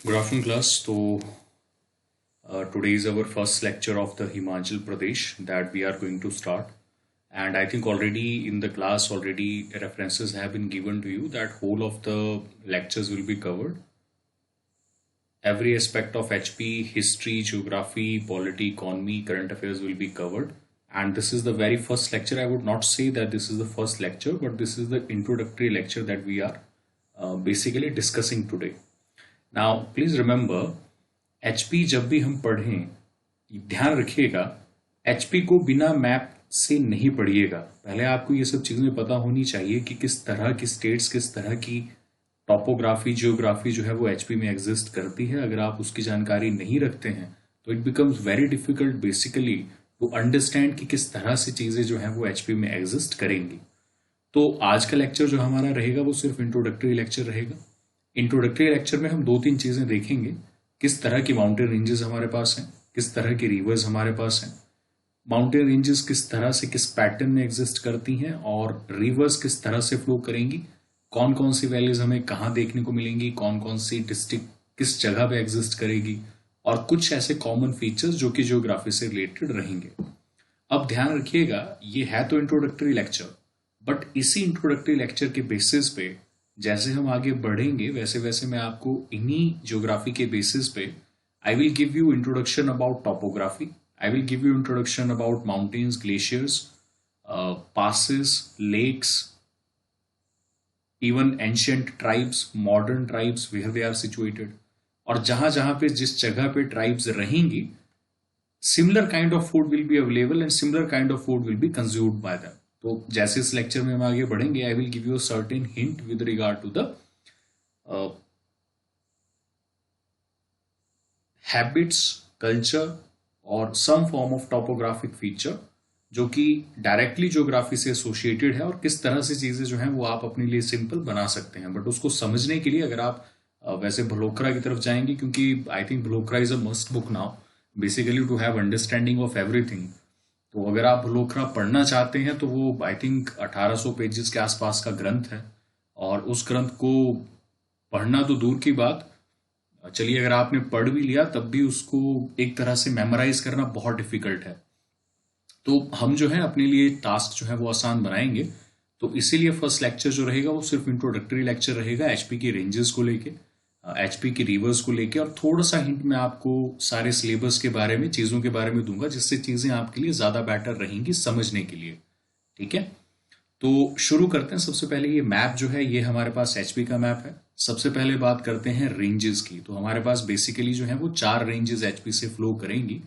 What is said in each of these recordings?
Good afternoon, class. Today is our first lecture of the Himachal Pradesh that we are going to start. And I think already in the class, already references have been given to you that whole of the lectures will be covered. Every aspect of HP, history, geography, polity, economy, current affairs will be covered. And this is the very first lecture. I would not say that this is the first lecture, but this is the introductory lecture that we are basically discussing today. Now please remember HP जब भी हम पढ़ें ध्यान रखिएगा HP को बिना map से नहीं पढ़िएगा। पहले आपको ये सब चीजें पता होनी चाहिए कि किस तरह की स्टेट्स किस तरह की टॉपोग्राफी जियोग्राफी जो है वो एचपी में एग्जिस्ट करती है। अगर आप उसकी जानकारी नहीं रखते हैं तो it becomes very difficult basically to understand कि किस तरह से चीजें जो है वो एचपी में एग्जिस्ट करेंगी। तो आज का लेक्चर जो हमारा रहेगा वो सिर्फ इंट्रोडक्टरी लेक्चर रहेगा। इंट्रोडक्टरी लेक्चर में हम दो तीन चीजें देखेंगे, किस तरह की माउंटेन रेंजेस हमारे पास हैं, किस तरह की रिवर्स हमारे पास हैं, माउंटेन रेंजेस किस तरह से किस पैटर्न में एग्जिस्ट करती हैं और रिवर्स किस तरह से फ्लो करेंगी, कौन कौन सी वैलीज हमें कहाँ देखने को मिलेंगी, कौन कौन सी डिस्ट्रिक्ट किस जगह पे एग्जिस्ट करेगी और कुछ ऐसे कॉमन फीचर्स जो कि जियोग्राफी से रिलेटेड रहेंगे। अब ध्यान रखिएगा ये है तो इंट्रोडक्टरी लेक्चर, बट इसी इंट्रोडक्टरी लेक्चर के बेसिस पे जैसे हम आगे बढ़ेंगे वैसे वैसे मैं आपको इन्हीं ज्योग्राफी के बेसिस पे I will give you introduction about topography, I will give you introduction about mountains, glaciers, passes, lakes, even ancient tribes, modern tribes where they are situated, और जहां जहां पे जिस जगह पे ट्राइब्स रहेंगी similar kind of food will be available and similar kind of food will be consumed by them. तो जैसे इस लेक्चर में हम आगे बढ़ेंगे I will give you a certain hint with regard to the habits, culture और some form of topographic feature जो कि डायरेक्टली ज्योग्राफी से एसोसिएटेड है और किस तरह से चीजें जो हैं वो आप अपने लिए सिंपल बना सकते हैं। बट उसको समझने के लिए अगर आप वैसे भलोकरा की तरफ जाएंगे, क्योंकि आई थिंक भलोकरा is a must book now basically to have understanding of everything. तो अगर आप भलोकरा पढ़ना चाहते हैं तो वो आई थिंक 1800 पेजेस के आसपास का ग्रंथ है और उस ग्रंथ को पढ़ना तो दूर की बात, चलिए अगर आपने पढ़ भी लिया तब भी उसको एक तरह से मेमोराइज करना बहुत डिफिकल्ट है। तो हम जो है अपने लिए टास्क जो है वो आसान बनाएंगे। तो इसीलिए फर्स्ट लेक्चर जो रहेगा वो सिर्फ इंट्रोडक्टरी लेक्चर रहेगा एचपी की रेंजेस को लेके, एचपी की रिवर्स को लेके, और थोड़ा सा हिंट मैं आपको सारे सिलेबस के बारे में चीजों के बारे में दूंगा जिससे चीजें आपके लिए ज्यादा बेटर रहेंगी समझने के लिए। ठीक है, तो शुरू करते हैं। सबसे पहले ये मैप जो है ये हमारे पास एचपी का मैप है। सबसे पहले बात करते हैं रेंजेस की। तो हमारे पास बेसिकली जो है वो 4 रेंजेस एचपी से फ्लो करेंगी।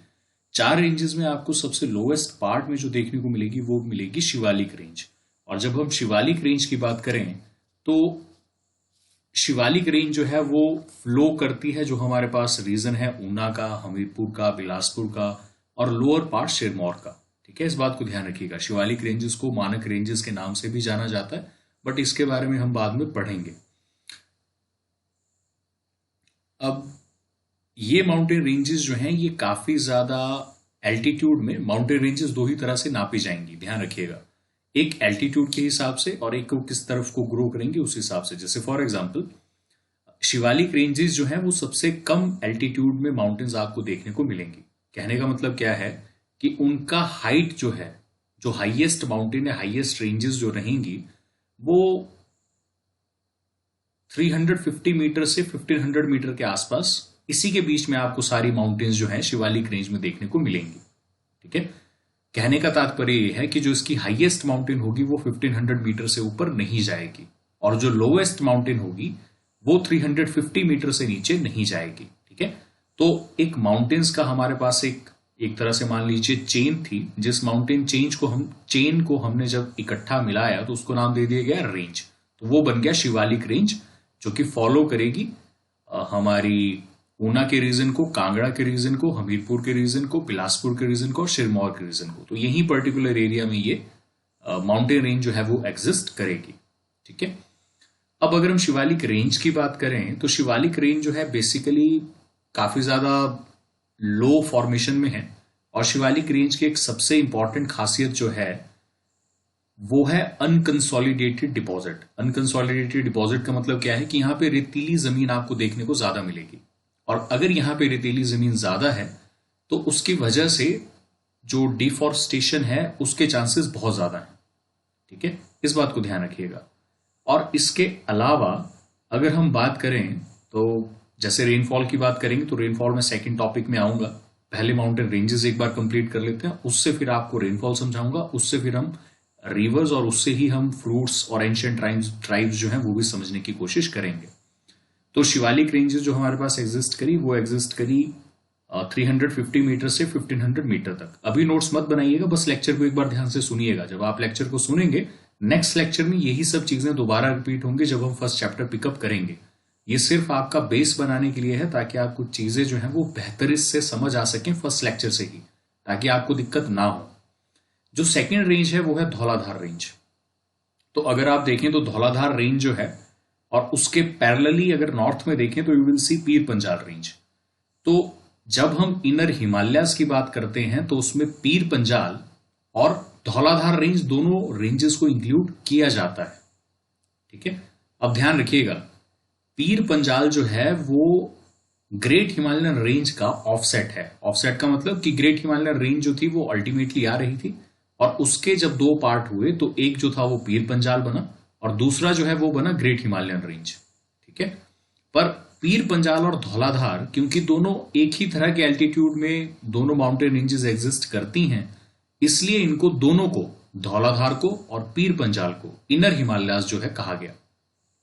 4 रेंजेस में आपको सबसे लोएस्ट पार्ट में जो देखने को मिलेगी वो मिलेगी शिवालिक रेंज। और जब हम शिवालिक रेंज की बात करें तो शिवालिक रेंज जो है वो फ्लो करती है, जो हमारे पास रीजन है ऊना का, हमीरपुर का, बिलासपुर का और लोअर पार्ट सिरमौर का। ठीक है, इस बात को ध्यान रखिएगा। शिवालिक रेंजेस को मानक रेंजेस के नाम से भी जाना जाता है, बट इसके बारे में हम बाद में पढ़ेंगे। अब ये माउंटेन रेंजेस जो हैं ये काफी ज्यादा एल्टीट्यूड में, माउंटेन रेंजेस दो ही तरह से नापी जाएंगी, ध्यान रखिएगा, एक एल्टीट्यूड के हिसाब से और एक को किस तरफ को ग्रो करेंगे उस हिसाब से। जैसे फॉर एग्जांपल शिवालिक रेंजेस जो है वो सबसे कम एल्टीट्यूड में माउंटेन्स आपको देखने को मिलेंगी। कहने का मतलब क्या है कि उनका हाइट जो है, जो हाईएस्ट माउंटेन है, हाईएस्ट रेंजेस जो रहेंगी वो 350 मीटर से 1500 मीटर के आसपास, इसी के बीच में आपको सारी माउंटेन्स जो है शिवालिक रेंज में देखने को मिलेंगी। ठीक है, कहने का तात्पर्य यह है कि जो इसकी हाईएस्ट माउंटेन होगी वो 1500 मीटर से ऊपर नहीं जाएगी और जो लोएस्ट माउंटेन होगी वो 350 मीटर से नीचे नहीं जाएगी। ठीक है, तो एक माउंटेन्स का हमारे पास एक तरह से मान लीजिए चेन थी, जिस माउंटेन चेन को हमने जब इकट्ठा मिलाया तो उसको नाम दे दिया गया रेंज। तो वो बन गया शिवालिक रेंज जो कि फॉलो करेगी हमारी ऊना के रीजन को, कांगड़ा के रीजन को, हमीरपुर के रीजन को, बिलासपुर के रीजन को और सिरमौर के रीजन को। तो यही पर्टिकुलर एरिया में ये माउंटेन रेंज जो है वो एग्जिस्ट करेगी। ठीक है, अब अगर हम शिवालिक रेंज की बात करें तो शिवालिक रेंज जो है बेसिकली काफी ज्यादा लो फॉर्मेशन में है और शिवालिक रेंज की एक सबसे इंपॉर्टेंट खासियत जो है वो है अनकंसोलिडेटेड डिपॉजिट। अनकंसोलिडेटेड डिपॉजिट का मतलब क्या है कि यहां पे रेतीली जमीन आपको देखने को ज्यादा मिलेगी। और अगर यहाँ पे रेतीली जमीन ज्यादा है तो उसकी वजह से जो डिफॉरेस्टेशन है उसके चांसेस बहुत ज्यादा हैं। ठीक है, इस बात को ध्यान रखिएगा। और इसके अलावा अगर हम बात करें तो जैसे रेनफॉल की बात करेंगे तो रेनफॉल में सेकंड टॉपिक में आऊंगा। पहले माउंटेन रेंजेस एक बार कंप्लीट कर लेते हैं, उससे फिर आपको रेनफॉल समझाऊंगा, उससे फिर हम रिवर्स और उससे ही हम फ्रूट्स और एंशिएंट ट्राइब्स जो हैं वो भी समझने की कोशिश करेंगे। तो शिवालिक रेंजेस जो हमारे पास एग्जिस्ट करी वो एग्जिस्ट करी 350 मीटर से 1500 मीटर तक। अभी नोट्स मत बनाइएगा, बस लेक्चर को एक बार ध्यान से सुनिएगा। जब आप लेक्चर को सुनेंगे नेक्स्ट लेक्चर में यही सब चीजें दोबारा रिपीट होंगे जब हम फर्स्ट चैप्टर पिकअप करेंगे। ये सिर्फ आपका बेस बनाने के लिए है ताकि आप कुछ चीजें जो है वो बेहतर से समझ आ सकें फर्स्ट लेक्चर से ही, ताकि आपको दिक्कत ना हो। जो सेकेंड रेंज है वो है धौलाधार रेंज। तो अगर आप देखें तो धौलाधार रेंज जो है और उसके पैरेलली अगर नॉर्थ में देखें तो you will C Pir Panjal range. तो जब हम इनर हिमालयाज की बात करते हैं तो उसमें पीर पंजाल और धौलाधार रेंज दोनों रेंजेस को इंक्लूड किया जाता है। ठीक है, अब ध्यान रखिएगा, पीर पंजाल जो है वो ग्रेट हिमालयन रेंज का ऑफसेट है। ऑफसेट का मतलब कि ग्रेट हिमालयन रेंज जो थी वो अल्टीमेटली आ रही थी और उसके जब दो पार्ट हुए तो एक जो था वो पीर पंजाल बना और दूसरा जो है वो बना ग्रेट हिमालयन रेंज। ठीक है, पर पीर पंजाल और धौलाधार क्योंकि दोनों एक ही तरह के एल्टीट्यूड में दोनों माउंटेन रेंजेस एग्जिस्ट करती हैं, इसलिए इनको दोनों को, धौलाधार को और पीर पंजाल को, इनर हिमालयाज जो है कहा गया।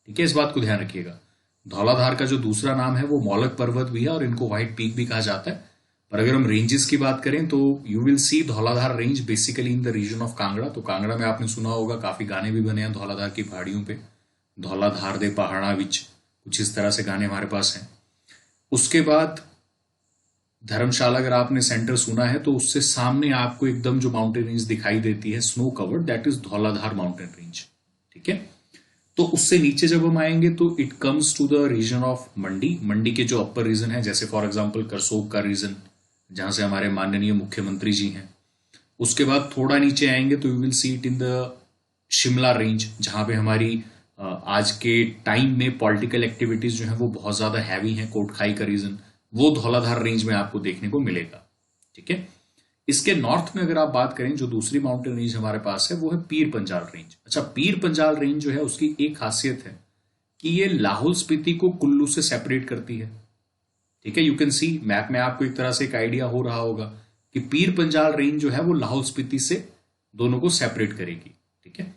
ठीक है, इस बात को ध्यान रखिएगा। धौलाधार का जो दूसरा नाम है वो मौलक पर्वत भी है और इनको व्हाइट पीक भी कहा जाता है। पर अगर हम रेंजेस की बात करें तो you will see Dhauladhar range basically in the region of Kangra. तो कांगड़ा में आपने सुना होगा, काफी गाने भी बने हैं धौलाधार की पहाड़ियों पे, धौलाधार दे पहाड़ा विच, कुछ इस तरह से गाने हमारे पास हैं। उसके बाद धर्मशाला अगर आपने सेंटर सुना है तो उससे सामने आपको एकदम जो माउंटेन रेंज दिखाई देती है snow covered, that is Dhauladhar mountain range. ठीक है, तो उससे नीचे जब हम आएंगे तो it comes to the region of Mandi. Mandi के जो अपर रीजन है, जैसे फॉर एग्जांपल करसोग का रीजन जहां से हमारे माननीय मुख्यमंत्री जी हैं। उसके बाद थोड़ा नीचे आएंगे तो you will see it in the Shimla range, जहां पे हमारी आज के टाइम में पॉलिटिकल एक्टिविटीज जो है वो बहुत ज्यादा हैवी हैं। कोटखाई का रीजन वो धौलाधार रेंज में आपको देखने को मिलेगा। ठीक है, इसके नॉर्थ में अगर आप बात करें जो दूसरी माउंटेन रेंज हमारे पास है वो है पीर पंजाल रेंज। अच्छा, पीर पंजाल रेंज जो है उसकी एक खासियत है कि ये लाहौल स्पीति को कुल्लू से सेपरेट करती है। ठीक है, यू कैन सी मैप में आपको एक तरह से एक आइडिया हो रहा होगा कि पीर पंजाल रेंज जो है वो लाहौल स्पीति से दोनों को सेपरेट करेगी। ठीक है,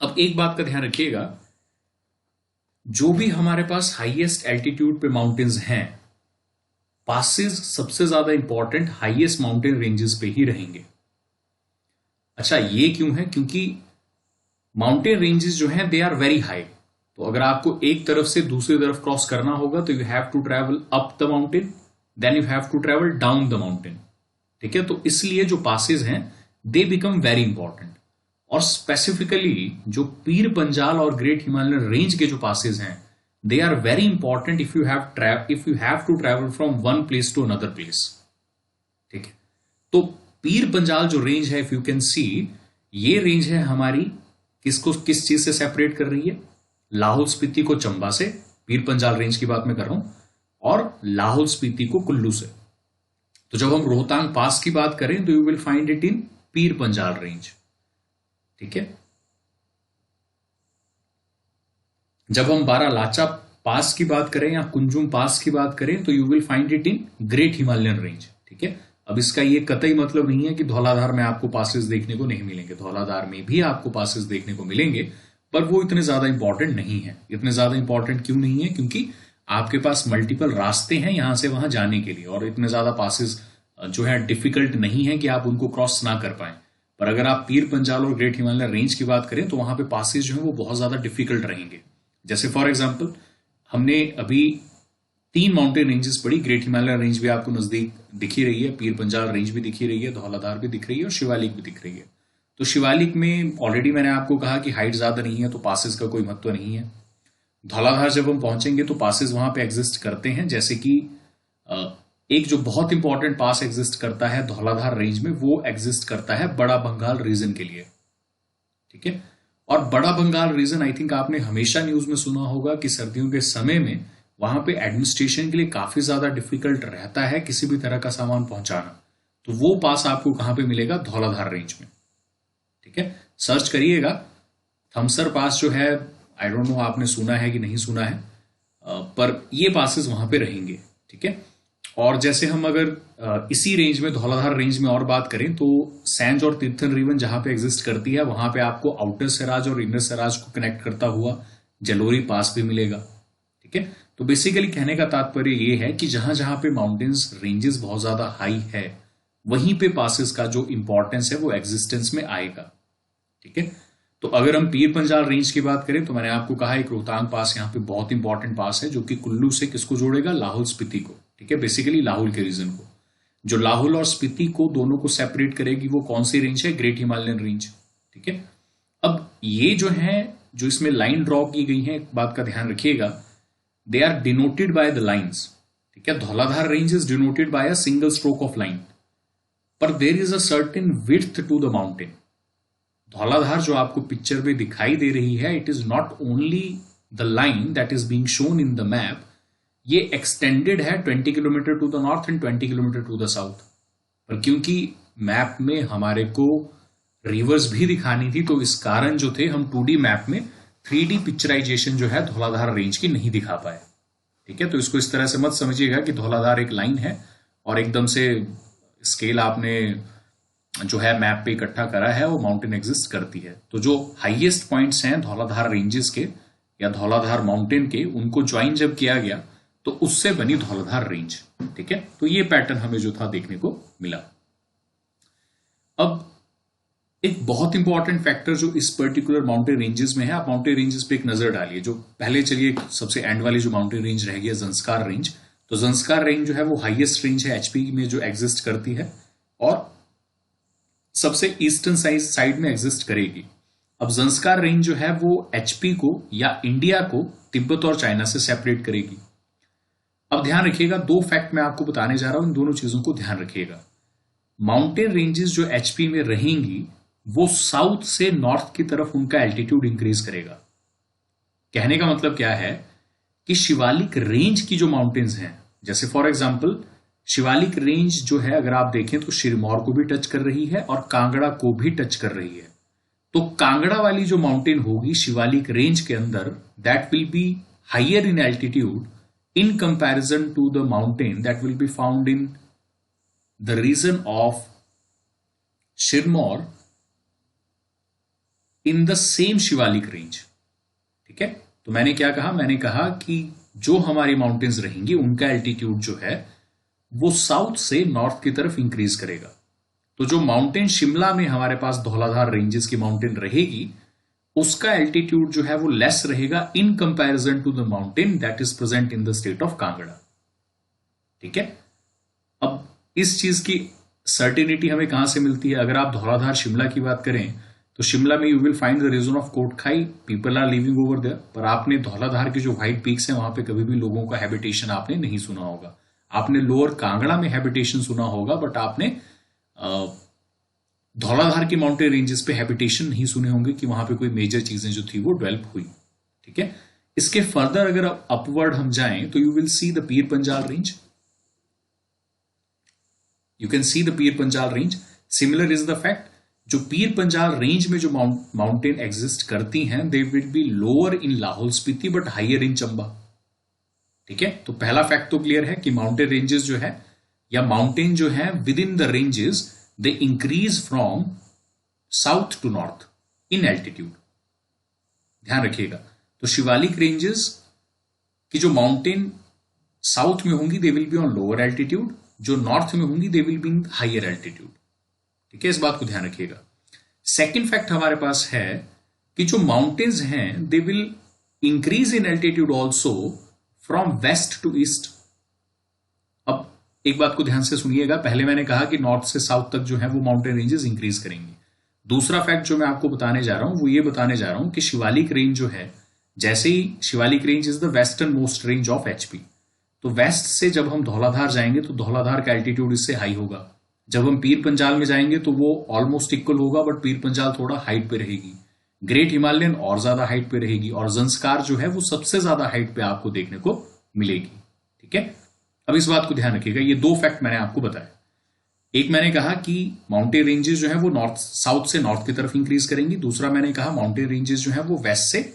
अब एक बात का ध्यान रखिएगा, जो भी हमारे पास हाईएस्ट एल्टीट्यूड पे माउंटेन्स हैं, पासेस सबसे ज्यादा इंपॉर्टेंट हाईएस्ट माउंटेन रेंजेस पे ही रहेंगे। अच्छा, ये क्यों है? क्योंकि माउंटेन रेंजेस जो हैं दे आर वेरी हाई। तो अगर आपको एक तरफ से दूसरी तरफ क्रॉस करना होगा तो you have to travel up the mountain, then you have to travel down the mountain. ठीक है, तो इसलिए जो पासेस हैं दे बिकम वेरी इंपॉर्टेंट। और स्पेसिफिकली जो पीर पंजाल और ग्रेट हिमालयन रेंज के जो पासेस हैं they are very important if you have to travel from one place to another place। ठीक है, तो पीर पंजाल जो रेंज है, if you can see, ये रेंज है हमारी किस चीज से सेपरेट कर रही है? लाहौल स्पीति को चंबा से, पीर पंजाल रेंज की बात मैं कर रहा हूं, और लाहौल स्पीति को कुल्लू से। तो जब हम रोहतांग पास की बात करें तो you will find it in Pir Panjal range. ठीक है, जब हम बारालाचा पास की बात करें या कुंजुम पास की बात करें तो you will find it in great Himalayan range. ठीक है, अब इसका ये कतई मतलब नहीं है कि धौलाधार में आपको पासेस देखने को नहीं मिलेंगे। धौलाधार में भी आपको पासेस देखने को मिलेंगे, पर वो इतने ज्यादा इंपॉर्टेंट नहीं है। इतने ज्यादा इंपॉर्टेंट क्यों नहीं है? क्योंकि आपके पास मल्टीपल रास्ते हैं यहां से वहां जाने के लिए, और इतने ज्यादा पासेस जो है डिफिकल्ट नहीं है कि आप उनको क्रॉस ना कर पाए। पर अगर आप पीर पंजाल और ग्रेट हिमालयन रेंज की बात करें तो वहां पे पासेस जो है वो बहुत ज्यादा डिफिकल्ट रहेंगे। जैसे फॉर एग्जाम्पल हमने अभी 3 माउंटेन रेंजेस पढ़ी, ग्रेट हिमालयन रेंज भी आपको नजदीक दिखी रही है, पीर पंजाल रेंज भी दिखी रही है, धौलाधार भी दिख रही है और शिवालिक भी दिख रही है। तो शिवालिक में ऑलरेडी मैंने आपको कहा कि हाइट ज्यादा नहीं है तो पासेस का कोई महत्व नहीं है। धौलाधार जब हम पहुंचेंगे तो पासेस वहां पे एग्जिस्ट करते हैं, जैसे कि एक जो बहुत इंपॉर्टेंट पास एग्जिस्ट करता है धौलाधार रेंज में, वो एग्जिस्ट करता है बड़ा बंगाल रीजन के लिए। ठीक है, और बड़ा बंगाल रीजन आई थिंक आपने हमेशा न्यूज में सुना होगा कि सर्दियों के समय में वहां पे एडमिनिस्ट्रेशन के लिए काफी ज्यादा डिफिकल्ट रहता है किसी भी तरह का सामान पहुंचाना। तो वो पास आपको कहां पे मिलेगा? धौलाधार रेंज में। ठीक है, सर्च करिएगा थमसर पास जो है, आई डोंट नो आपने सुना है कि नहीं सुना है, पर ये पासेस वहां पे रहेंगे। ठीक है, और जैसे हम अगर इसी रेंज में, धौलाधार रेंज में और बात करें तो सैंज और तीर्थन रिवन जहां पे एग्जिस्ट करती है, वहां पे आपको आउटर सराज और इनर सराज को कनेक्ट करता हुआ जलोरी पास भी मिलेगा। ठीक है, तो बेसिकली कहने का तात्पर्य ये है कि जहां जहां पे माउंटेन्स रेंजेस बहुत ज्यादा हाई है, वहीं पे पासेस का जो इंपॉर्टेंस है वो एग्जिस्टेंस में आएगा। ठीक है, तो अगर हम पीर पंजाल रेंज की बात करें तो मैंने आपको कहा एक रोहतांग पास यहाँ पे बहुत इंपॉर्टेंट पास है, जो कि कुल्लू से किसको जोड़ेगा? लाहौल स्पीति को। ठीक है, बेसिकली लाहौल के रीजन को, जो लाहौल और स्पीति को दोनों को सेपरेट करेगी, वो कौन सी रेंज है? Great Himalayan range. ठीक है, अब ये जो है, जो इसमें लाइन ड्रॉ की गई है, एक बात का ध्यान रखिएगा, they are denoted by the lines. ठीक है, Dhauladhar range is denoted by a single stroke of line, पर there is a certain width to the mountain. Dhauladhar जो आपको पिक्चर में दिखाई दे रही है, it is not only the line that is being shown in the map, ये extended है 20 kilometre to the north and 20 kilometre to the south. पर क्योंकि मैप में हमारे को रिवर्स भी दिखानी थी, तो इस कारण जो थे हम 2D मैप में 3D पिक्चराइजेशन जो है धौलाधार रेंज की नहीं दिखा पाए। ठीक है, तो इसको इस तरह से मत समझिएगा कि धौलाधार एक लाइन है और एकदम से स्केल आपने जो है मैप पे इकट्ठा करा है, वो माउंटेन एग्जिस्ट करती है। तो जो हाईएस्ट पॉइंट्स हैं धौलाधार रेंजेस के या धौलाधार माउंटेन के, उनको ज्वाइन जब किया गया तो उससे बनी धौलाधार रेंज। ठीक है, तो ये पैटर्न हमें जो था देखने को मिला। अब एक बहुत इंपॉर्टेंट फैक्टर जो इस पर्टिकुलर माउंटेन रेंजेस में है, आप माउंटेन रेंजेस पे एक नजर डालिए। जो पहले, चलिए सबसे एंड वाली जो माउंटेन रेंज रह गई है ज़ंस्कार रेंज, तो ज़ंस्कार रेंज जो है वो हाईएस्ट रेंज है एचपी में जो एग्जिस्ट करती है और सबसे ईस्टर्न साइड में एग्जिस्ट करेगी। अब ज़ंस्कार रेंज जो है वो एचपी को या इंडिया को तिब्बत और चाइना से सेपरेट करेगी। अब ध्यान रखिएगा, दो फैक्ट मैं आपको बताने जा रहा हूं, इन दोनों चीजों को ध्यान रखिएगा। माउंटेन रेंजेस जो एचपी में रहेंगी, वो साउथ से नॉर्थ की तरफ उनका एल्टीट्यूड इंक्रीज करेगा। कहने का मतलब क्या है कि शिवालिक रेंज की जो माउंटेन्स हैं, जैसे फॉर एग्जाम्पल शिवालिक रेंज जो है अगर आप देखें तो सिरमौर को भी टच कर रही है और कांगड़ा को भी टच कर रही है। तो कांगड़ा वाली जो माउंटेन होगी शिवालिक रेंज के अंदर, that will be higher in altitude in comparison to the mountain that will be found in the region of Shirmore in the same Shivalik range. ठीक है, तो मैंने क्या कहा? मैंने कहा कि जो हमारी माउंटेन्स रहेंगी उनका एल्टीट्यूड जो है वो साउथ से नॉर्थ की तरफ इंक्रीज करेगा। तो जो माउंटेन शिमला में हमारे पास धौलाधार रेंजेस की माउंटेन रहेगी, उसका एल्टीट्यूड जो है वो लेस रहेगा in comparison to the mountain that is present in the state of Kangra. ठीक है, अब इस चीज की सर्टेनिटी हमें कहां से मिलती है? अगर आप धौलाधार शिमला की बात करें तो शिमला में you will find the region of Kotkhai, people are living over there, पर आपने धौलाधार के जो व्हाइट पीक्स हैं वहां पे कभी भी लोगों का हैबिटेशन आपने नहीं सुना होगा। आपने लोअर कांगड़ा में हैबिटेशन सुना होगा, बट आपने धौलाधार की माउंटेन रेंजेस पे हैबिटेशन नहीं सुने होंगे कि वहां पे कोई मेजर चीजें जो थी वो डेवलप हुई। ठीक है, इसके फर्दर अगर अपवर्ड हम जाएं तो you will see the Pir Panjal range, you can see the Pir Panjal range. Similar is the fact, जो पीर पंजाल रेंज में जो माउंटेन एग्जिस्ट करती हैं, they will be lower in Lahaul Spiti but higher in Chamba. ठीक है, तो पहला फैक्ट तो क्लियर है कि माउंटेन रेंजेस जो है या माउंटेन जो है with in the ranges they increase from south to north in altitude। ध्यान रखिएगा, तो शिवालिक रेंजेस की जो माउंटेन साउथ में होंगी दे will be on lower altitude, जो नॉर्थ में होंगी दे will be in higher altitude. ठीक है, इस बात को ध्यान रखिएगा। सेकेंड फैक्ट हमारे पास है कि जो माउंटेन्स हैं they will increase in altitude also from west to east. अब एक बात को ध्यान से सुनिएगा, पहले मैंने कहा कि नॉर्थ से साउथ तक जो है वो माउंटेन रेंजेस इंक्रीज करेंगी। दूसरा फैक्ट जो मैं आपको बताने जा रहा हूं वो ये बताने जा रहा हूं कि शिवालिक रेंज जो है, जैसे ही Shivalik range is the western most range of HP, तो वेस्ट से जब हम धौलाधार जाएंगे तो धौलाधार का एल्टीट्यूड इससे हाई होगा। जब हम पीर पंजाल में जाएंगे तो वो ऑलमोस्ट इक्वल होगा, बट पीर पंजाल थोड़ा हाइट पे रहेगी। ग्रेट हिमालयन और ज्यादा हाइट पे रहेगी, और ज़ंस्कार जो है वो सबसे ज्यादा हाइट पे आपको देखने को मिलेगी। ठीक है, अब इस बात को ध्यान रखिएगा, ये दो फैक्ट मैंने आपको बताया। एक मैंने कहा कि माउंटेन रेंजेस जो है वो नॉर्थ साउथ से नॉर्थ की तरफ इंक्रीज करेंगी, दूसरा मैंने कहा माउंटेन रेंजेस जो है वो वेस्ट से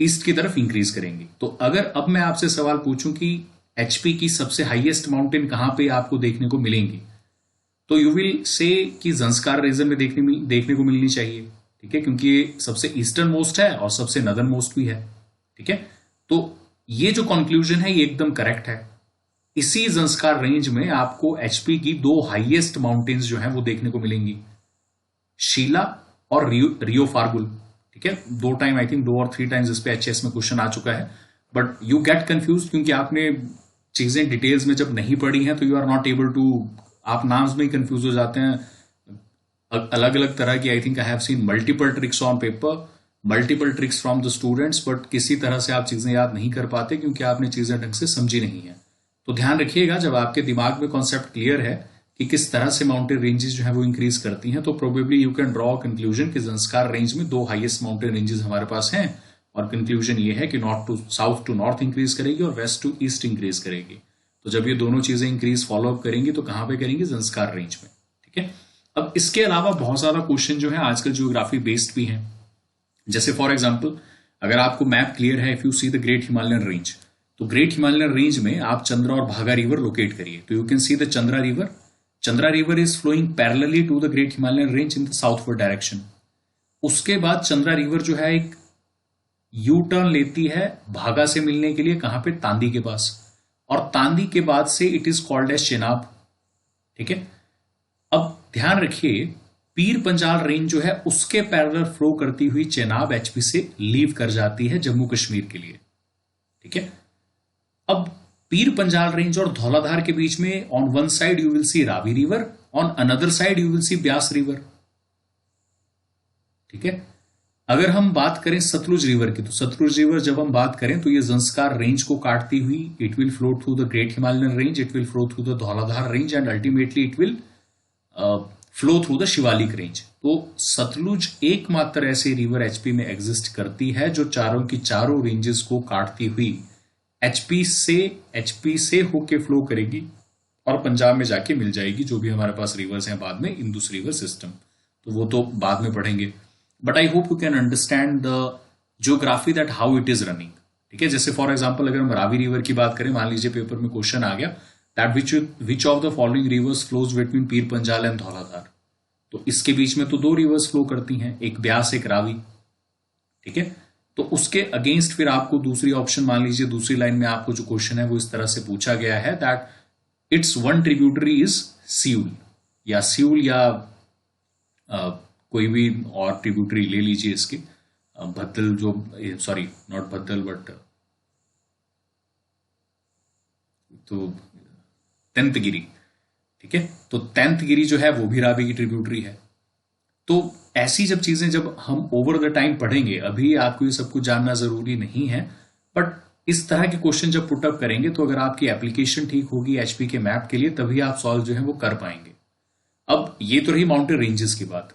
ईस्ट की तरफ इंक्रीज करेंगी। तो अगर अब मैं आपसे सवाल पूछूं कि एचपी की सबसे हाईएस्ट माउंटेन कहां पे आपको देखने को मिलेंगी, तो यू विल से कि ज़ंस्कार रीजन में देखने को मिलनी चाहिए। ठीक है, क्योंकि ये सबसे ईस्टर्न मोस्ट है और सबसे नदर्न मोस्ट भी है। ठीक है, तो ये जो कंक्लूजन है ये एकदम करेक्ट है। इसी ज़ंस्कार रेंज में आपको एचपी की दो हाईएस्ट माउंटेन्स जो हैं वो देखने को मिलेंगी, शीला और रियो फार्गुल। ठीक है, दो टाइम आई थिंक 2 और 3 टाइम्स इस पे एचएस में क्वेश्चन आ चुका है, बट यू गेट कंफ्यूज क्योंकि आपने चीजें डिटेल्स में जब नहीं पढ़ी हैं तो you are not able to, आप नाम्स में ही कंफ्यूज हो जाते हैं। अलग अलग तरह की I think I have seen multiple tricks on paper, multiple tricks from the students, but किसी तरह से आप चीजें याद नहीं कर पाते क्योंकि आपने चीजें ढंग से समझी नहीं है। तो ध्यान रखिएगा, जब आपके दिमाग में कॉन्सेप्ट क्लियर है कि किस तरह से माउंटेन रेंजेस जो है वो इंक्रीज करती हैं, तो probably you can draw conclusion कि ज़ंस्कार रेंज में दो हाईएस्ट माउंटेन रेंजेस हमारे पास हैं और कंक्लूजन ये है कि north to south to north increase करेगी और वेस्ट टू ईस्ट इंक्रीज करेगी। तो जब ये दोनों चीजें इंक्रीज फॉलो अप करेंगी तो कहां पे करेंगी? ज़ंस्कार रेंज में। ठीक है, अब इसके अलावा बहुत सारा क्वेश्चन जो है आजकल जियोग्राफी बेस्ड भी हैं। जैसे फॉर एग्जाम्पल अगर आपको मैप क्लियर है, if you see the great Himalayan range, तो ग्रेट हिमालयन रेंज में आप चंद्रा और भागा रिवर लोकेट करिए, तो you can see the Chandra river. Chandra river is flowing parallelly to the great Himalayan range in the southward direction. उसके बाद चंद्रा रिवर जो है एक यू टर्न लेती है भागा से मिलने के लिए, कहां पे? तांदी के पास, और तांदी के बाद से it is called as Chenab. ठीक है, अब ध्यान रखिए पीर पंजाल रेंज जो है उसके पैरेलल फ्लो करती हुई चेनाब एचपी से लीव कर जाती है जम्मू कश्मीर के लिए। ठीक है, अब पीर पंजाल रेंज और धौलाधार के बीच में on one side you will C Ravi river, on another side you will C Beas river. ठीक है, अगर हम बात करें सतलुज रिवर की, तो सतलुज रिवर जब हम बात करें तो ये ज़ंस्कार रेंज को काटती हुई it will flow through the great Himalayan range, it will flow through the Dhauladhar range and ultimately it will flow through the Shivalik range. तो सतलुज एकमात्र ऐसी रिवर एचपी में एग्जिस्ट करती है जो चारों की चारों रेंजेस को काटती हुई एचपी से होके फ्लो करेगी और पंजाब में जाके मिल जाएगी, जो भी हमारे पास रिवर्स हैं बाद में इंदुस रिवर सिस्टम, तो वो तो बाद में पढ़ेंगे। But I hope you can understand the geography that how it is running. ठीक है, जैसे फॉर एग्जाम्पल अगर हम रावी रिवर की बात करें, मान लीजिए पेपर में क्वेश्चन आ गया that which of the following rivers flows between Pir Panjal and Dhauladhar, तो इसके बीच में तो दो रिवर्स फ्लो करती हैं, एक ब्यास एक रावी। ठीक है, तो उसके अगेंस्ट फिर आपको दूसरी ऑप्शन, मान लीजिए दूसरी लाइन में आपको जो क्वेश्चन है वो इस तरह से पूछा गया है that it's one tributary is Siul, या सियूल या कोई भी और ट्रिब्यूटरी ले लीजिए इसकी, भद्दल जो, सॉरी नॉट भद्दल बट तो तेंतगिरी। ठीक है, तो तेंतगिरी जो है वो भी रावी की ट्रिब्यूटरी है। तो ऐसी जब चीजें जब हम ओवर द टाइम पढ़ेंगे, अभी आपको ये सब कुछ जानना जरूरी नहीं है, बट इस तरह के क्वेश्चन जब पुटअप करेंगे तो अगर आपकी एप्लीकेशन ठीक होगी एचपी के मैप के लिए, तभी आप सॉल्व जो है वो कर पाएंगे। अब ये तो रही माउंटेन रेंजेस की बात।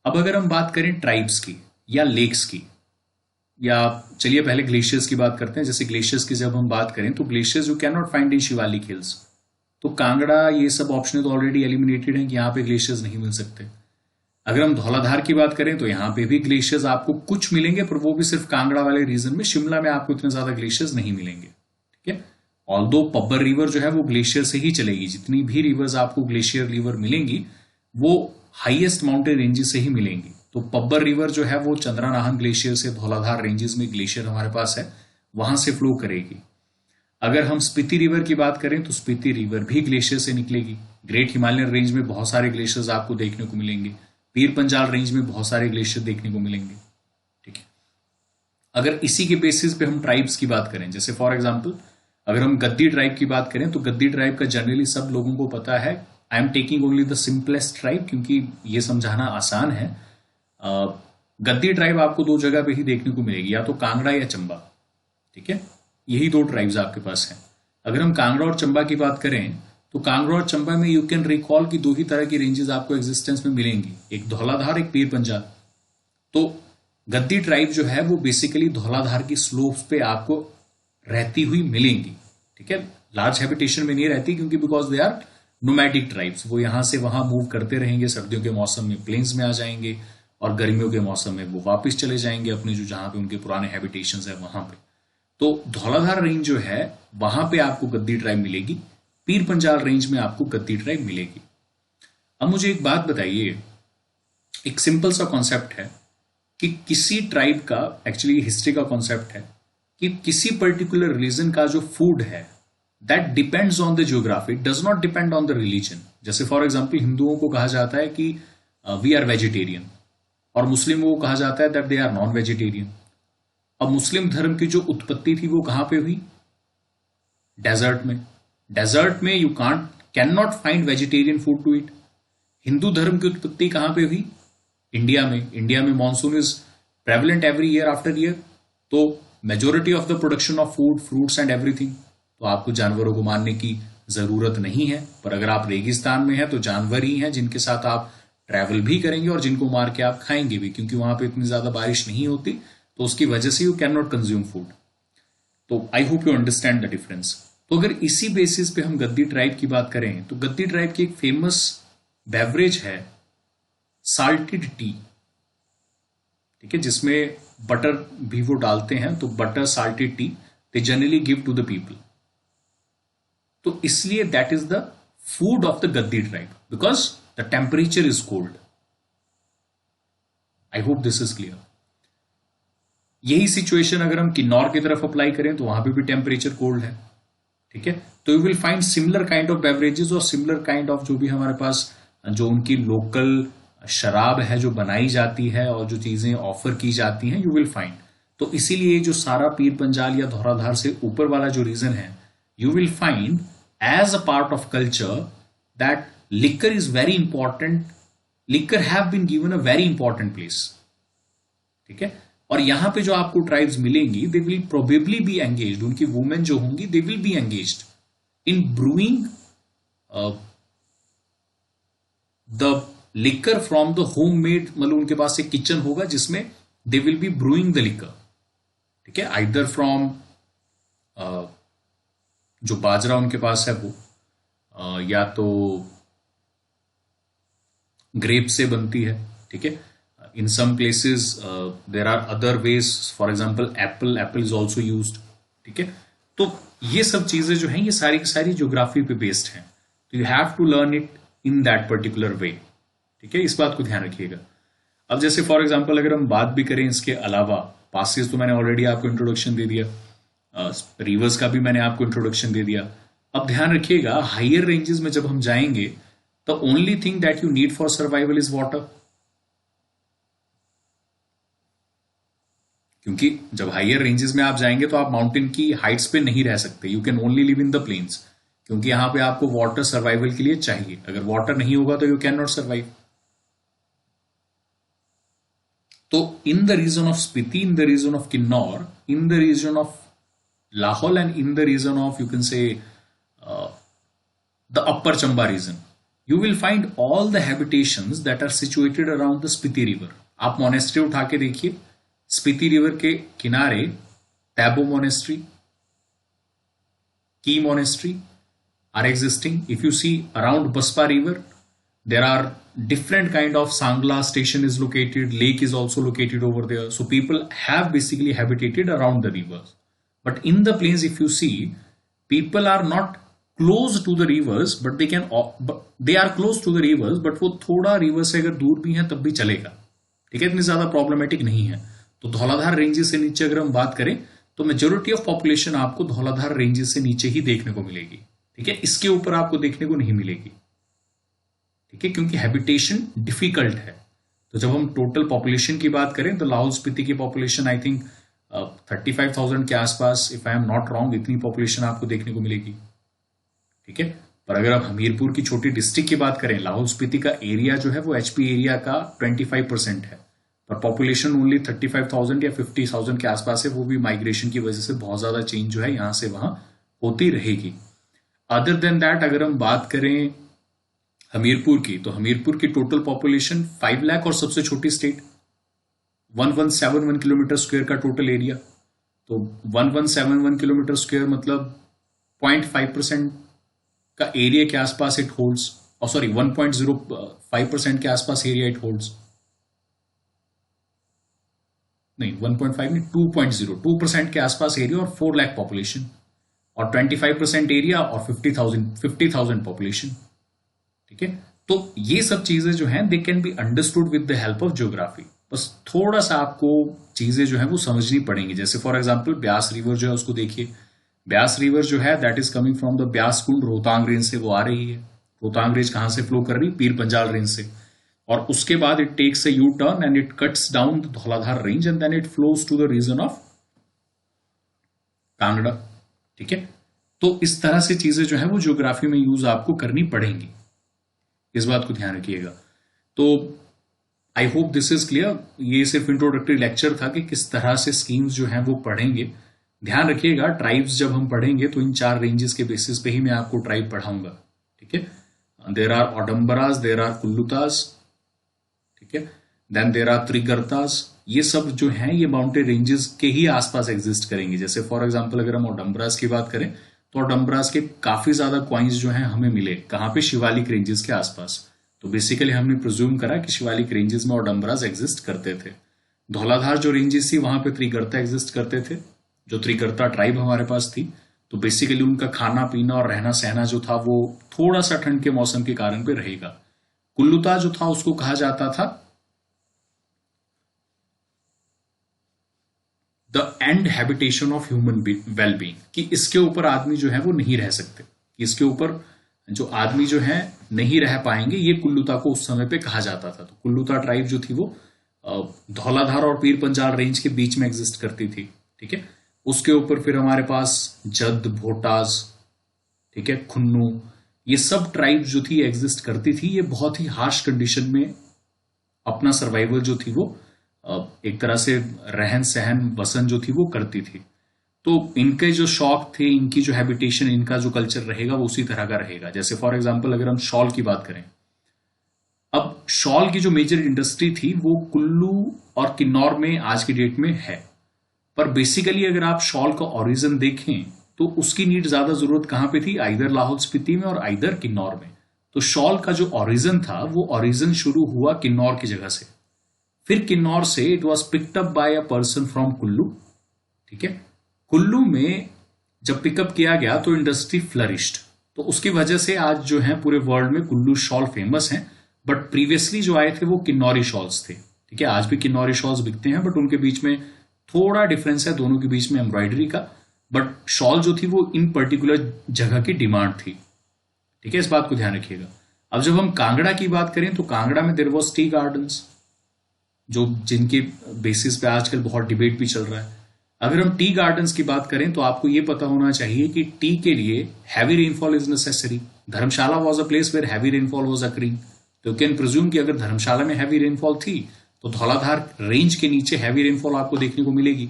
अब अगर हम बात करें ट्राइब्स की या लेक्स की, या चलिए पहले ग्लेशियर्स की बात करते हैं। जैसे ग्लेशियर्स की जब हम बात करें तो glaciers you can not find in Shivalik hills, तो कांगड़ा ये सब ऑप्शन तो ऑलरेडी एलिमिनेटेड है कि यहाँ पे ग्लेशियर्स नहीं मिल सकते। अगर हम धौलाधार की बात करें तो यहाँ पे भी ग्लेशियर्स आपको कुछ मिलेंगे, पर वो भी सिर्फ कांगड़ा वाले रीजन में, शिमला में आपको इतने ज्यादा ग्लेशियर्स नहीं मिलेंगे। ठीक है, ऑल्दो पब्बर रिवर जो है वो ग्लेशियर से ही चलेगी, जितनी भी रिवर्स आपको ग्लेशियर रिवर मिलेंगी वो हाईएस्ट माउंटेन रेंजेस से ही मिलेंगी। तो पब्बर रिवर जो है वो चंद्रानाहन ग्लेशियर से, धौलाधार रेंजेस में ग्लेशियर हमारे पास है, वहां से फ्लो करेगी। अगर हम स्पीति रिवर की बात करें तो स्पीति रिवर भी ग्लेशियर से निकलेगी। ग्रेट हिमालयन रेंज में बहुत सारे ग्लेशियर्स आपको देखने को मिलेंगे, पीर पंजाल रेंज में बहुत सारे ग्लेशियर देखने को मिलेंगे। ठीक है, अगर इसी के बेसिस पे हम ट्राइब्स की बात करें, जैसे फॉर एग्जांपल अगर हम गद्दी ट्राइब की बात करें तो गद्दी ट्राइब का जनरली सब लोगों को पता है। I am taking only the simplest tribe क्योंकि ये समझाना आसान है। गद्दी ट्राइब आपको दो जगह पे ही देखने को मिलेगी, या तो कांगड़ा या चंबा। ठीक है, यही दो ट्राइब्स आपके पास हैं। अगर हम कांगड़ा और चंबा की बात करें तो कांगड़ा और चंबा में यू कैन रिकॉल की दो ही तरह की रेंजेस आपको एग्जिस्टेंस में मिलेंगी, एक धौलाधार एक पीर पंजाल। तो गद्दी ट्राइब जो है वो बेसिकली धौलाधार की स्लोप्स पे आपको रहती हुई मिलेंगी। ठीक है, लार्ज हैबिटेशन में नहीं रहती, क्योंकि because they are nomadic tribes, वो यहां से वहां मूव करते रहेंगे। सर्दियों के मौसम में प्लेन्स में आ जाएंगे और गर्मियों के मौसम में वो वापस चले जाएंगे अपने जो जहां पे उनके पुराने हैबिटेशंस है वहां पे। तो धौलाधार रेंज जो है वहां पे आपको गद्दी ट्राइब मिलेगी, पीर पंजाल रेंज में आपको गद्दी ट्राइब मिलेगी। अब मुझे एक बात बताइए, एक सिंपल सा कॉन्सेप्ट है कि किसी ट्राइब का, एक्चुअली हिस्ट्री का कॉन्सेप्ट है कि किसी पर्टिकुलर रिलीजन का जो फूड है that depends on the geography, does not depend on the religion. जैसे फॉर एग्जाम्पल हिंदुओं को कहा जाता है कि वी आर वेजिटेरियन, और मुस्लिमों को कहा जाता है that they are non vegetarian. अब मुस्लिम धर्म की जो उत्पत्ति थी वो कहां पे हुई? डेजर्ट में। डेजर्ट में you can not find vegetarian food to eat. Hindu धर्म की उत्पत्ति कहां पे हुई? इंडिया में। इंडिया में monsoon is prevalent every year after year, तो majority of the production of food, fruits and everything, तो आपको जानवरों को मारने की जरूरत नहीं है। पर अगर आप रेगिस्तान में हैं तो जानवर ही हैं जिनके साथ आप ट्रैवल भी करेंगे और जिनको मार के आप खाएंगे भी, क्योंकि वहां पे इतनी ज्यादा बारिश नहीं होती, तो उसकी वजह से you can not consume food. तो I hope you understand the difference. तो अगर इसी बेसिस पे हम गद्दी ट्राइब की बात करें तो गद्दी ट्राइब की एक फेमस बेवरेज है साल्टेड टी। ठीक है, जिसमें बटर भी वो डालते हैं, तो butter salted tea they generally give to the people. तो इसलिए that is the food of the Gaddi tribe because the temperature is cold. I hope this is clear. यही सिचुएशन अगर हम किन्नौर की तरफ अप्लाई करें तो वहां पे भी टेम्परेचर कोल्ड है। ठीक है, तो you will find similar kind of beverages और सिमिलर काइंड ऑफ जो भी हमारे पास जो उनकी लोकल शराब है जो बनाई जाती है और जो चीजें ऑफर की जाती हैं, यू विल फाइंड। तो इसीलिए जो सारा पीर पंजाल या धौलाधार से ऊपर वाला जो रीजन है, you will find as a part of culture that liquor is very important. Liquor have been given a very important place. ठीक है, और यहां पे जो आपको ट्राइब्स मिलेंगी they will probably be engaged, उनकी वुमेन जो होंगी दे will B engaged in brewing the liquor from the home made, मतलब उनके पास एक किचन होगा जिसमें दे will B brewing the liquor. ठीक है, आइदर फ्रॉम जो बाजरा उनके पास है वो या तो ग्रेप से बनती है। ठीक है, in some places there are other ways, for example apple is also used. ठीक है, तो ये सब चीजें जो हैं ये सारी की सारी ज्योग्राफी पे बेस्ड हैं, तो you have to learn it in that particular way. ठीक है, इस बात को ध्यान रखिएगा। अब जैसे फॉर एग्जांपल अगर हम बात भी करें इसके अलावा, पासेस तो मैंने ऑलरेडी आपको इंट्रोडक्शन दे दिया, रिवर्स का भी मैंने आपको इंट्रोडक्शन दे दिया। अब ध्यान रखिएगा, हायर रेंजेस में जब हम जाएंगे the only thing that you need for survival is water. क्योंकि जब हायर रेंजेस में आप जाएंगे तो आप माउंटेन की हाइट्स पे नहीं रह सकते, you can only live in the plains, क्योंकि यहां पे आपको वाटर सर्वाइवल के लिए चाहिए। अगर वाटर नहीं होगा तो यू कैन नॉट सर्वाइव। तो in the region of Spiti, in the region of Kinnaur, in the region of Lahore and in the region of, you can say, the upper Chamba region, you will find all the habitations that are situated around the Spiti river. आप monastery उठा के देखिए, Spiti river के किनारे टैबो monastery, की monastery are existing. If you see around Baspa river, there are different kind of Sangla station is located, lake is also located over there. So people have basically habitated around the rivers. But in the plains, if you see, people are not close to the rivers, but they are close to the rivers, but वो थोड़ा river से अगर दूर भी हैं तब भी चलेगा। ठीक है, इतनी ज्यादा प्रॉब्लमेटिक नहीं है। तो धौलाधार रेंजेस से नीचे अगर हम बात करें तो मेजोरिटी ऑफ पॉपुलेशन आपको धौलाधार रेंजेस से नीचे ही देखने को मिलेगी। ठीक है, इसके ऊपर आपको देखने को नहीं मिलेगी। ठीक है, क्योंकि हैबिटेशन डिफिकल्ट है। तो जब हम टोटल पॉपुलेशन की बात करें तो लाहौल स्पीति की पॉपुलेशन आई थिंक 35,000 के आसपास, if I am not wrong, इतनी पॉपुलेशन आपको देखने को मिलेगी। ठीक है, पर अगर आप हमीरपुर की छोटी डिस्ट्रिक्ट की बात करें, लाहौल स्पीति का एरिया जो है वो एचपी एरिया का 25% है, पर पॉपुलेशन ओनली 35,000 या 50,000 के आसपास है। वो भी माइग्रेशन की वजह से बहुत ज्यादा चेंज जो है यहां से वहां होती रहेगी। अदर देन दैट अगर हम बात करें हमीरपुर की, तो हमीरपुर की टोटल पॉपुलेशन 5 लाख और सबसे छोटी स्टेट 1171 किलोमीटर स्क्वायर का टोटल एरिया। तो 1171 किलोमीटर स्क्वायर मतलब 0.5% का एरिया के आसपास इट होल्ड्स, और सॉरी 1.05% के आसपास एरिया इट होल्ड्स, नहीं 1.5 नहीं 2.02% के आसपास एरिया और 4 लाख पॉपुलेशन, और 25% एरिया और 50,000 पॉपुलेशन। ठीक है, तो ये सब चीजें जो हैं they can be understood with the help of geography. बस थोड़ा सा आपको चीजें जो है वो समझनी पड़ेंगी। जैसे फॉर एग्जांपल ब्यास रिवर जो है उसको देखिए, ब्यास रिवर जो है that is coming from the Beas Kund, Rohtang range से वो आ रही है। रोहतांग रेंज कहां से फ्लो कर रही है? पीर पंजाल रेंज से, और उसके बाद it takes a U turn and it cuts down the Dhauladhar range and then it flows to the region of Kangra. ठीक है, तो इस तरह से चीजें जो है वो ज्योग्राफी में यूज आपको करनी पड़ेंगी, इस बात को ध्यान रखिएगा। तो I hope this is clear. ये सिर्फ इंट्रोडक्टरी लेक्चर था कि किस तरह से स्कीम्स जो हैं वो पढ़ेंगे। ध्यान रखिएगा ट्राइब्स जब हम पढ़ेंगे तो इन 4 रेंजेस के बेसिस पे ही मैं आपको ट्राइब पढ़ाऊंगा। ठीक है, देर आर ओडम्बरास, देर आर कुल्लुतास, ठीक है, देन देर आर त्रिगर्तास। ये सब जो हैं ये माउंटेन रेंजेस के ही आसपास एग्जिस्ट करेंगे। जैसे फॉर एग्जांपल अगर हम ओडम्बरास की बात करें तो ओडम्बरास के काफी ज्यादा क्वाइंस जो हैं हमें मिले कहां पे? शिवालिक रेंजेस के आसपास। तो बेसिकली हमने प्रिज्यूम करा कि शिवालिक रेंजेस में ओडम्बरास एग्जिस्ट करते थे। धौलाधार जो रेंजेस थी वहां पे त्रिगर्ता एग्जिस्ट करते थे, जो त्रिगर्ता ट्राइब हमारे पास थी। तो बेसिकली उनका खाना पीना और रहना सहना जो था वो थोड़ा सा ठंड के मौसम के कारण पे रहेगा। कुल्लुता जो था उसको कहा जाता था the end habitation of human wellbeing, कि इसके ऊपर आदमी जो है वो नहीं रह सकते, इसके ऊपर जो आदमी जो है नहीं रह पाएंगे, ये कुल्लुता को उस समय पे कहा जाता था। तो कुल्लुता ट्राइब जो थी वो धौलाधार और पीर पंजाल रेंज के बीच में एग्जिस्ट करती थी। ठीक है, उसके ऊपर फिर हमारे पास जद, भोटास, ठीक है, खुन्नू, ये सब ट्राइब जो थी एग्जिस्ट करती थी। ये बहुत ही हार्श कंडीशन में अपना सर्वाइवल जो थी वो एक तरह से रहन सहन वसन जो थी वो करती थी। तो इनके जो शौक थे, इनकी जो हैबिटेशन, इनका जो कल्चर रहेगा वो उसी तरह का रहेगा। जैसे फॉर एग्जांपल अगर हम शॉल की बात करें, अब शॉल की जो मेजर इंडस्ट्री थी वो कुल्लू और किन्नौर में आज की डेट में है। पर बेसिकली अगर आप शॉल का ओरिजिन देखें तो उसकी नीड ज्यादा जरूरत कहां पे थी? आइदर लाहौल स्पीति में और आइदर किन्नौर में। तो शॉल का जो ओरिजिन था वो ओरिजिन शुरू हुआ किन्नौर की जगह से, फिर किन्नौर से it was picked up by a person from Kullu. ठीक है, कुल्लू में जब पिकअप किया गया तो इंडस्ट्री फ्लरिश्ड, तो उसकी वजह से आज जो है पूरे वर्ल्ड में कुल्लू शॉल फेमस है। बट प्रीवियसली जो आए थे वो किन्नौरी शॉल्स थे। ठीक है, आज भी किन्नौरी शॉल्स बिकते हैं, बट उनके बीच में थोड़ा डिफरेंस है दोनों के बीच में एम्ब्रॉयडरी का। बट शॉल जो थी वो इन पर्टिकुलर जगह की डिमांड थी। ठीक है, इस बात को ध्यान रखिएगा। अब जब हम कांगड़ा की बात करें तो कांगड़ा में देयर वाज टी गार्डन्स, जो जिनके बेसिस पे आजकल बहुत डिबेट भी चल रहा है। अगर हम टी गार्डन्स की बात करें तो आपको यह पता होना चाहिए कि टी के लिए heavy rainfall is necessary. Dharamshala was a place where heavy rainfall was occurring. तो कैन प्रिज्यूम कि अगर धर्मशाला में हैवी रेनफॉल थी तो धौलाधार रेंज के नीचे हैवी रेनफॉल आपको देखने को मिलेगी।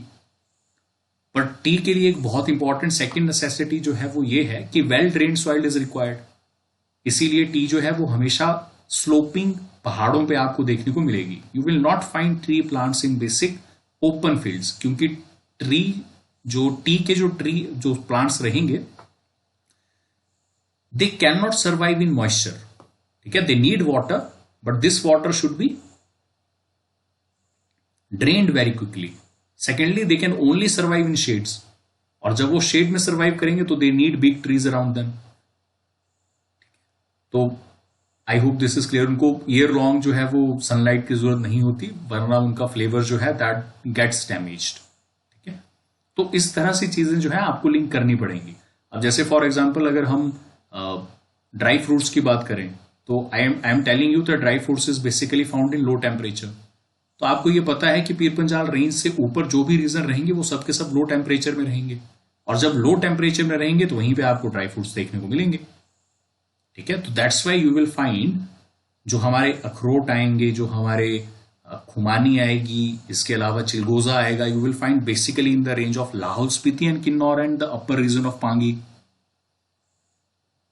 पर टी के लिए एक बहुत इंपॉर्टेंट सेकेंड नेसेसिटी जो है वो ये है कि well drained soil is required. इसीलिए टी जो है वो हमेशा स्लोपिंग पहाड़ों पे आपको देखने को मिलेगी। You will not find tree plants in basic open fields, क्योंकि ट्री जो टी के जो प्लांट्स रहेंगे they can not survive in moisture. ठीक है, they need water but this water should be drained very quickly. Secondly they can only survive in shades, और जब वो शेड में सर्वाइव करेंगे तो they need big trees around them. तो I hope this is clear. उनको year long जो है वो सनलाइट की जरूरत नहीं होती, वरना उनका फ्लेवर जो है दैट गेट्स डैमेज्ड। ठीक है, तो इस तरह से चीजें जो है आपको लिंक करनी पड़ेंगी। अब जैसे फॉर एग्जांपल अगर हम ड्राई फ्रूट्स की बात करें तो I am telling you that dry fruits is basically found in low temperature. तो आपको ये पता है कि पीर पंजाल रेंज से ऊपर जो भी रीजन रहेंगे वो सबके सब लो टेम्परेचर में रहेंगे, और जब लो टेम्परेचर में रहेंगे तो वहीं पे आपको ड्राई फ्रूट्स देखने को मिलेंगे। ठीक है, तो that's why you will find जो हमारे अखरोट आएंगे, जो हमारे खुमानी आएगी, इसके अलावा चिलगोजा आएगा, you will find basically in the range of Lahaul Spiti and Kinnaur and the upper region of Pangi.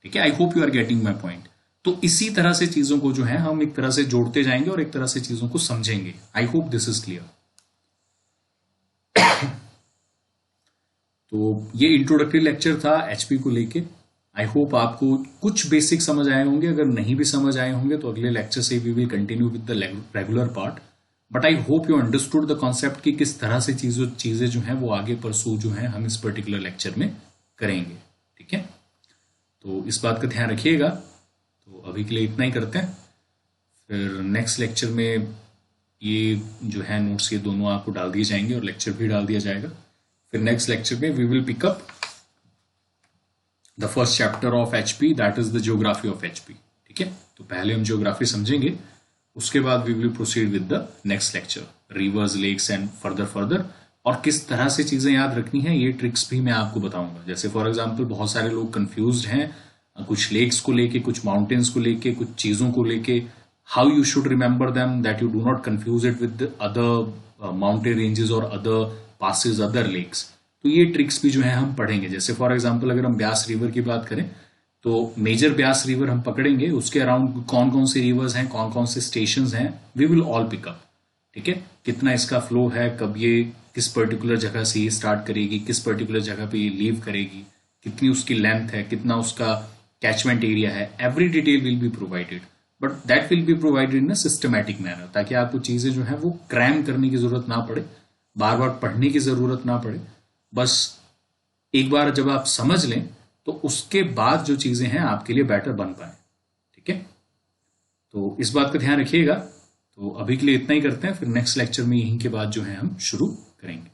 ठीक है, I hope you are getting my point. तो इसी तरह से चीजों को जो है हम एक तरह से जोड़ते जाएंगे और एक तरह से चीजों को समझेंगे। आई होप दिस इज क्लियर। तो ये इंट्रोडक्टरी लेक्चर था एचपी को लेके। आई होप आपको कुछ बेसिक समझ आए होंगे। अगर नहीं भी समझ आए होंगे तो अगले लेक्चर से we will continue with the regular part. But I hope you understood the concept कि किस तरह से चीजें जो हैं वो आगे परसू जो हैं हम इस पर्टिकुलर लेक्चर में करेंगे। ठीक है, तो इस बात का ध्यान रखिएगा। तो अभी के लिए इतना ही करते हैं, फिर नेक्स्ट लेक्चर में ये जो है नोट्स ये दोनों आपको डाल दिए जाएंगे और लेक्चर भी डाल दिया जाएगा। फिर नेक्स्ट लेक्चर में we will pick up the first chapter of HP, that is the geography of HP. ठीक है, तो पहले हम ज्योग्राफी समझेंगे, उसके बाद we will proceed with the next lecture, rivers, lakes and further. और किस तरह से चीजें याद रखनी है ये ट्रिक्स भी मैं आपको बताऊंगा। जैसे फॉर एग्जांपल बहुत सारे लोग कंफ्यूज्ड हैं कुछ लेक्स को लेके, कुछ माउंटेन्स को लेके, कुछ चीजों को लेके, how you should remember them that you do not confuse it with other mountain ranges और अदर पासेस, अदर लेक्स। तो ये ट्रिक्स भी जो है हम पढ़ेंगे। जैसे फॉर एग्जांपल अगर हम ब्यास रिवर की बात करें तो मेजर ब्यास रिवर हम पकड़ेंगे, उसके अराउंड कौन कौन से रिवर्स हैं, कौन कौन से स्टेशंस हैं, वी विल ऑल पिकअप। ठीक है, कितना इसका फ्लो है, कब ये किस पर्टिकुलर जगह से ये स्टार्ट करेगी, किस पर्टिकुलर जगह पे ये लीव करेगी, कितनी उसकी लेंथ है, कितना उसका कैचमेंट एरिया है, every detail will be provided. But that will be provided in a systematic manner, ताकि आपको चीजें जो है वो क्रैम करने की जरूरत ना पड़े, बार बार पढ़ने की जरूरत ना पड़े। बस एक बार जब आप समझ लें तो उसके बाद जो चीजें हैं आपके लिए बेटर बन पाए। ठीक है, तो इस बात का ध्यान रखिएगा। तो अभी के लिए इतना ही करते हैं, फिर नेक्स्ट लेक्चर में यहीं के बाद जो है हम शुरू करेंगे।